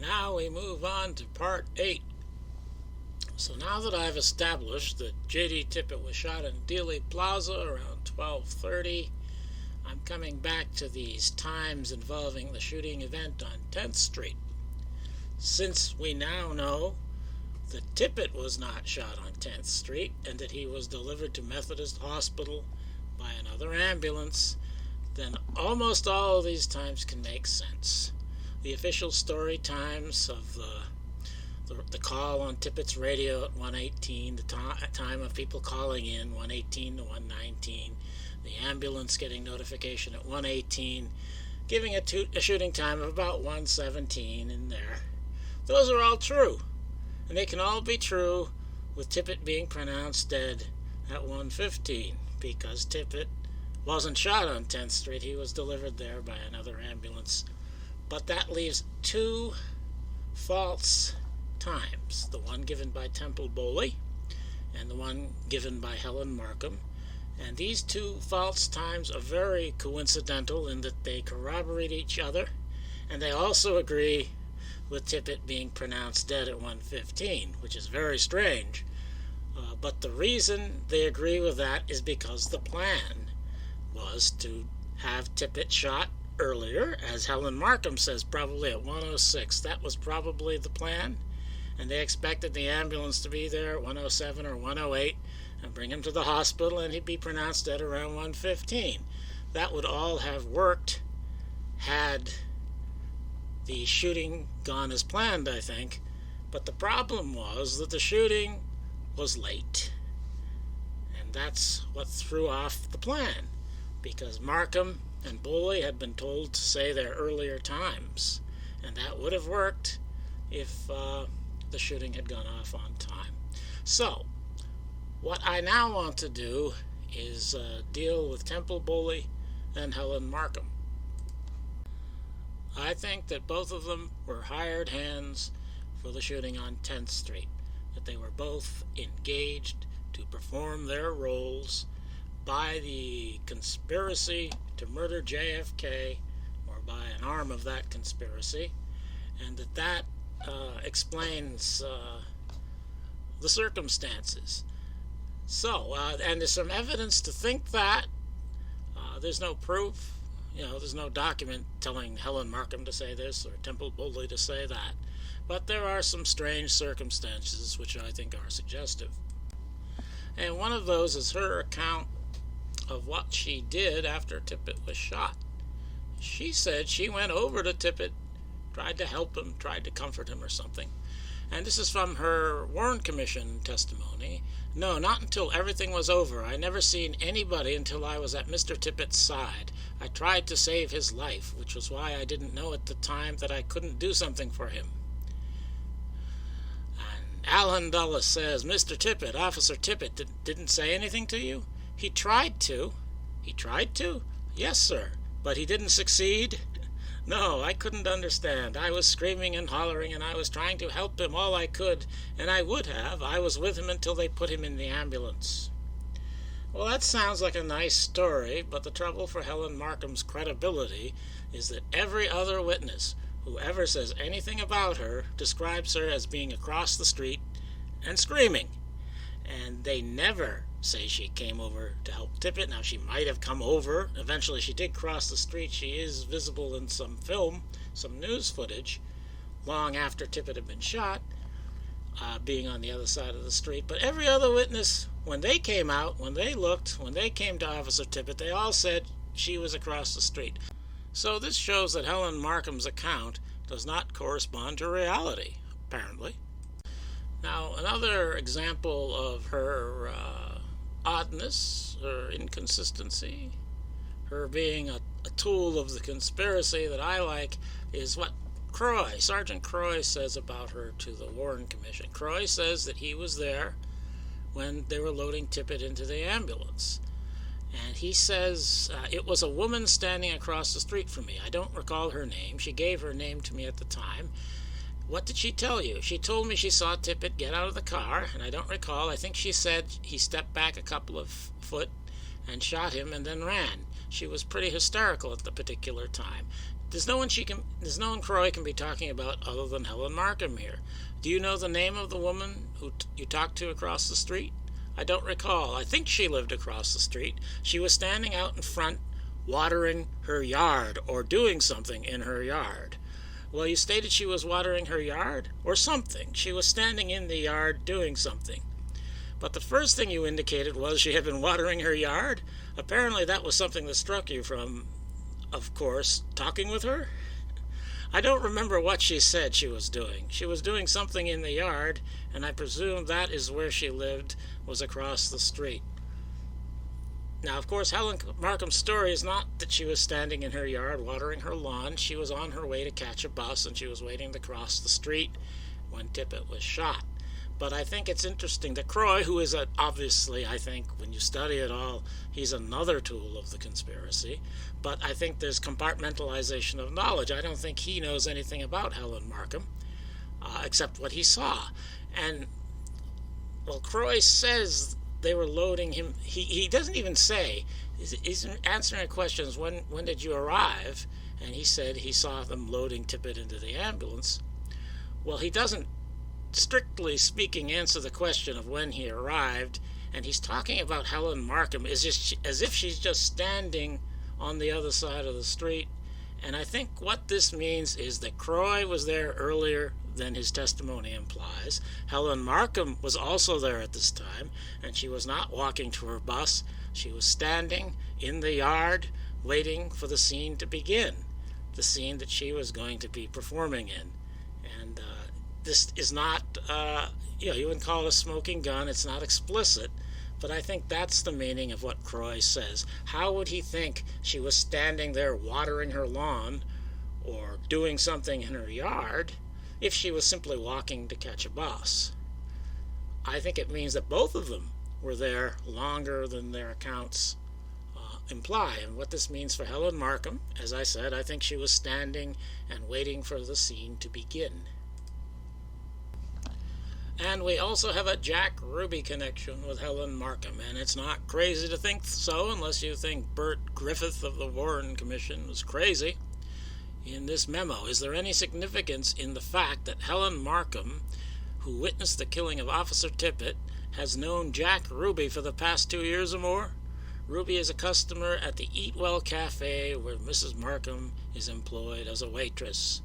Now we move on to part 8. So now that I've established that J.D. Tippit was shot in Dealey Plaza around 12:30, I'm coming back to these times involving the shooting event on 10th Street. Since we now know that Tippit was not shot on 10th Street and that he was delivered to Methodist Hospital by another ambulance, then almost all of these times can make sense. The official story times of the call on Tippit's radio at 1:18, the time of people calling in, 1:18 to 1:19, the ambulance getting notification at 1:18, giving a shooting time of about 1:17 in there. Those are all true, and they can all be true with Tippit being pronounced dead at 1:15, because Tippit wasn't shot on 10th Street, he was delivered there by another ambulance. But that leaves two false times, the one given by Temple Bowley and the one given by Helen Markham. And these two false times are very coincidental in that they corroborate each other, and they also agree with Tippit being pronounced dead at 1:15, which is very strange. But the reason they agree with that is because the plan was to have Tippit shot earlier, as Helen Markham says, probably at 1:06. That was probably the plan, and they expected the ambulance to be there at 1:07 or 1:08 and bring him to the hospital, and he'd be pronounced dead around 1:15. That would all have worked had the shooting gone as planned, I think. But the problem was that the shooting was late, and that's what threw off the plan, because Markham and Bowley had been told to say their earlier times, and that would have worked if the shooting had gone off on time. So what I now want to do is deal with Temple Bowley and Helen Markham. I think that both of them were hired hands for the shooting on 10th Street, that they were both engaged to perform their roles by the conspiracy to murder JFK, or by an arm of that conspiracy, and that explains the circumstances. So, and there's some evidence to think that. There's no proof, there's no document telling Helen Markham to say this or Temple Bowley to say that. But there are some strange circumstances which I think are suggestive. And one of those is her account of what she did after Tippit was shot. She said she went over to Tippit, tried to help him, tried to comfort him or something. And this is from her Warren Commission testimony. No, not until everything was over. I never seen anybody until I was at Mr. Tippit's side. I tried to save his life, which was why I didn't know at the time that I couldn't do something for him. And Alan Dulles says, Mr. Tippit, Officer Tippit, didn't say anything to you? He tried to. He tried to? Yes, sir. But he didn't succeed? No, I couldn't understand. I was screaming and hollering, and I was trying to help him all I could, and I would have. I was with him until they put him in the ambulance. Well, that sounds like a nice story, but the trouble for Helen Markham's credibility is that every other witness who ever says anything about her describes her as being across the street and screaming. And they never say she came over to help Tippit. Now, she might have come over. Eventually, she did cross the street. She is visible in some film, some news footage, long after Tippit had been shot, being on the other side of the street. But every other witness, when they came out, when they looked, when they came to Officer Tippit, they all said she was across the street. So this shows that Helen Markham's account does not correspond to reality, apparently. Now, another example of her oddness, her inconsistency, her being a tool of the conspiracy that I like, is what Kroy, Sergeant Kroy, says about her to the Warren Commission. Kroy says that he was there when they were loading Tippit into the ambulance. And he says, it was a woman standing across the street from me. I don't recall her name. She gave her name to me at the time. What did she tell you? She told me she saw Tippit get out of the car, and I don't recall. I think she said he stepped back a couple of foot and shot him and then ran. She was pretty hysterical at the particular time. There's no one Kroy can be talking about other than Helen Markham here. Do you know the name of the woman who you talked to across the street? I don't recall. I think she lived across the street. She was standing out in front, watering her yard, or doing something in her yard. Well, you stated she was watering her yard, or something. She was standing in the yard doing something. But the first thing you indicated was she had been watering her yard. Apparently that was something that struck you from, of course, talking with her. I don't remember what she said she was doing. She was doing something in the yard, and I presume that is where she lived, was across the street. Now, of course, Helen Markham's story is not that she was standing in her yard watering her lawn. She was on her way to catch a bus, and she was waiting to cross the street when Tippit was shot. But I think it's interesting that Kroy, who is obviously, I think, when you study it all, he's another tool of the conspiracy. But I think there's compartmentalization of knowledge. I don't think he knows anything about Helen Markham, except what he saw. And, well, Kroy says they were loading him. He doesn't even say. He's answering questions, when did you arrive? And he said he saw them loading Tippit into the ambulance. Well, he doesn't, strictly speaking, answer the question of when he arrived, and he's talking about Helen Markham as if she's just standing on the other side of the street. And I think what this means is that Kroy was there earlier than his testimony implies. Helen Markham was also there at this time, and she was not walking to her bus. She was standing in the yard waiting for the scene to begin, the scene that she was going to be performing in. And this is not, you wouldn't call it a smoking gun. It's not explicit, but I think that's the meaning of what Kroy says. How would he think she was standing there watering her lawn or doing something in her yard if she was simply walking to catch a bus? I think it means that both of them were there longer than their accounts imply. And what this means for Helen Markham, as I said, I think she was standing and waiting for the scene to begin. And we also have a Jack Ruby connection with Helen Markham, and it's not crazy to think so unless you think Bert Griffith of the Warren Commission was crazy. In this memo, is there any significance in the fact that Helen Markham, who witnessed the killing of Officer Tippit, has known Jack Ruby for the past 2 years or more? Ruby is a customer at the Eat Well Cafe where Mrs. Markham is employed as a waitress.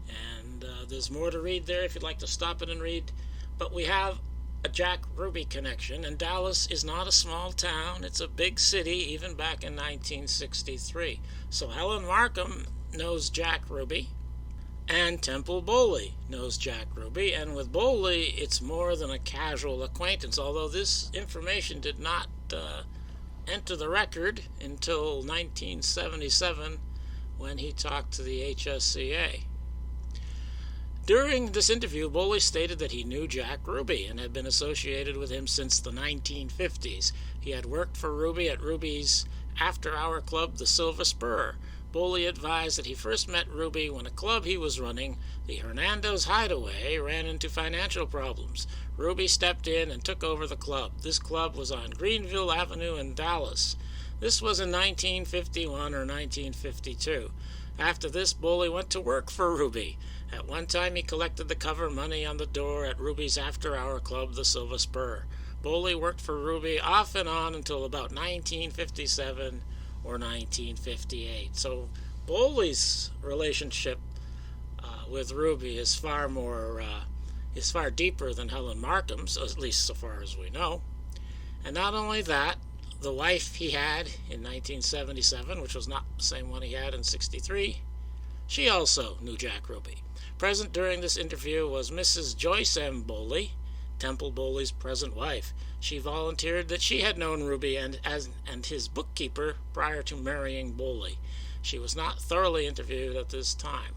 And there's more to read there if you'd like to stop it and read. But we have a Jack Ruby connection, and Dallas is not a small town. It's a big city, even back in 1963. So Helen Markham knows Jack Ruby, and Temple Bowley knows Jack Ruby, and with Bowley, it's more than a casual acquaintance, although this information did not enter the record until 1977 when he talked to the HSCA. During this interview, Bowley stated that he knew Jack Ruby and had been associated with him since the 1950s. He had worked for Ruby at Ruby's after-hour club, the Silver Spur. Bowley advised that he first met Ruby when a club he was running, the Hernando's Hideaway, ran into financial problems. Ruby stepped in and took over the club. This club was on Greenville Avenue in Dallas. This was in 1951 or 1952. After this, Bowley went to work for Ruby. At one time, he collected the cover money on the door at Ruby's after-hour club, the Silver Spur. Bowley worked for Ruby off and on until about 1957 or 1958. So Bowley's relationship with Ruby is far deeper than Helen Markham's, at least so far as we know. And not only that, the wife he had in 1977, which was not the same one he had in 63, she also knew Jack Ruby. Present during this interview was Mrs. Joyce M. Bowley, Temple Bowley's present wife. She volunteered that she had known Ruby and his bookkeeper prior to marrying Bowley. She was not thoroughly interviewed at this time.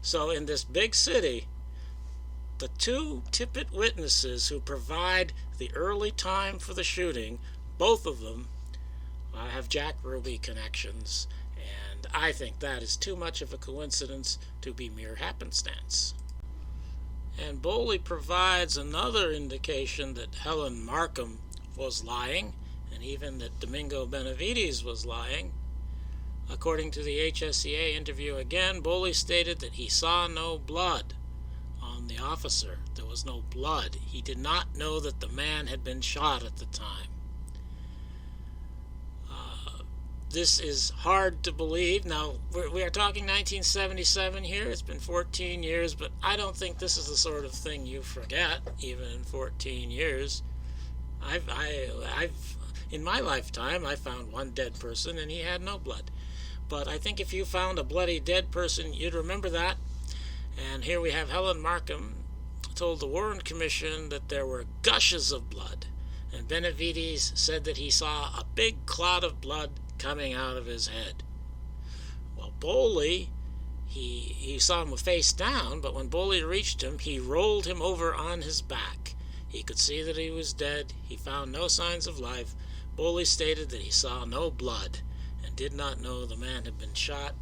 So in this big city, the two Tippit witnesses who provide the early time for the shooting, both of them have Jack Ruby connections, and I think that is too much of a coincidence to be mere happenstance. And Bowley provides another indication that Helen Markham was lying, and even that Domingo Benavides was lying. According to the HSCA interview again, Bowley stated that he saw no blood on the officer. There was no blood. He did not know that the man had been shot at the time. This is hard to believe. Now, we are talking 1977 here. It's been 14 years, but I don't think this is the sort of thing you forget, even in 14 years. In my lifetime, I found one dead person, and he had no blood. But I think if you found a bloody dead person, you'd remember that. And here we have Helen Markham told the Warren Commission that there were gushes of blood. And Benavides said that he saw a big clot of blood coming out of his head. Well, Bowley, he saw him face down, but when Bowley reached him, he rolled him over on his back. He could see that he was dead. He found no signs of life. Bowley stated that he saw no blood and did not know the man had been shot.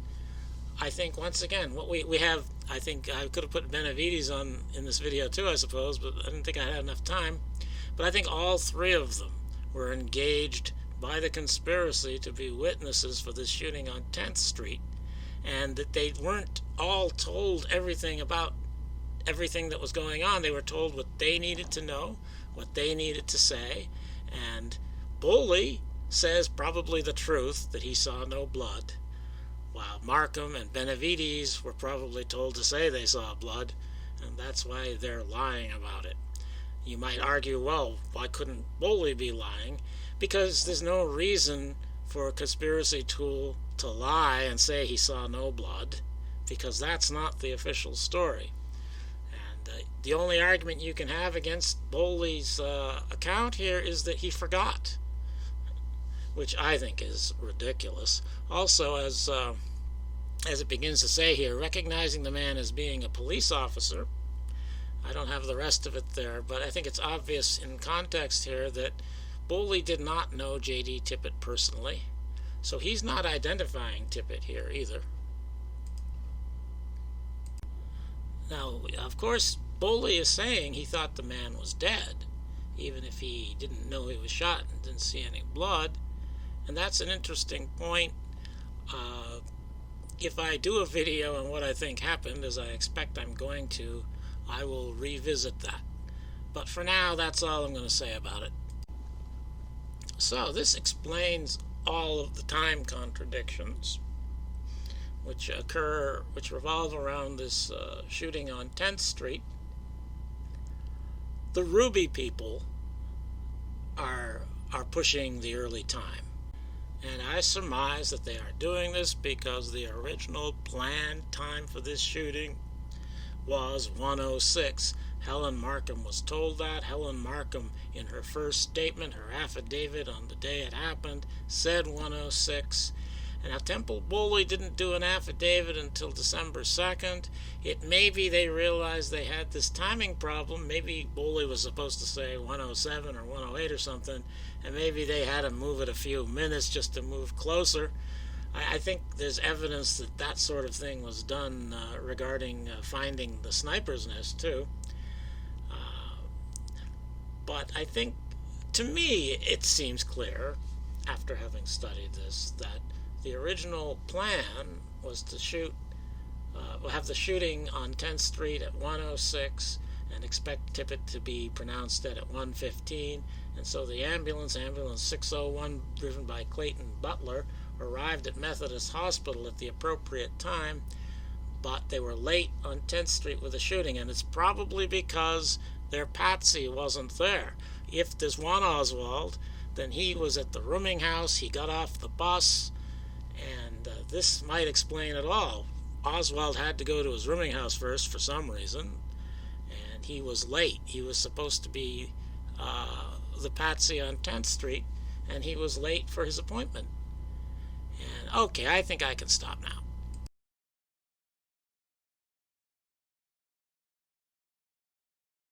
I think, once again, what we have, I think I could have put Benavides on in this video too, I suppose, but I didn't think I had enough time. But I think all three of them were engaged by the conspiracy to be witnesses for this shooting on 10th Street, and that they weren't all told everything about everything that was going on. They were told what they needed to know, what they needed to say, and Bowley says probably the truth, that he saw no blood, while Markham and Benavides were probably told to say they saw blood, and that's why they're lying about it. You might argue, well, why couldn't Bowley be lying? Because there's no reason for a conspiracy tool to lie and say he saw no blood, because that's not the official story. And the only argument you can have against Bowley's account here is that he forgot, which I think is ridiculous. Also, as it begins to say here, recognizing the man as being a police officer, I don't have the rest of it there, but I think it's obvious in context here that Bowley did not know J.D. Tippit personally, so he's not identifying Tippit here either. Now, of course, Bowley is saying he thought the man was dead, even if he didn't know he was shot and didn't see any blood, and that's an interesting point. If I do a video on what I think happened, as I expect I'm going to, I will revisit that. But for now, that's all I'm going to say about it. So this explains all of the time contradictions which revolve around this shooting on 10th Street. The Ruby people are pushing the early time, and I surmise that they are doing this because the original planned time for this shooting was 1:06. Helen Markham was told that. Helen Markham, in her first statement, her affidavit on the day it happened, said 1:06. And now Temple Bowley didn't do an affidavit until December 2nd. It may be they realized they had this timing problem. Maybe Bowley was supposed to say 1:07 or 1:08 or something, and maybe they had to move it a few minutes just to move closer. I think there's evidence that that sort of thing was done regarding finding the sniper's nest too. But I think, to me, it seems clear, after having studied this, that the original plan was to have the shooting on 10th Street at 1:06 and expect Tippit to be pronounced dead at 1:15. And so the ambulance 601, driven by Clayton Butler, arrived at Methodist Hospital at the appropriate time, but they were late on 10th Street with the shooting, and it's probably because their patsy wasn't there. If there's one Oswald, then he was at the rooming house, he got off the bus, and this might explain it all. Oswald had to go to his rooming house first for some reason, and he was late. He was supposed to be the patsy on 10th Street, and he was late for his appointment. And okay, I think I can stop now.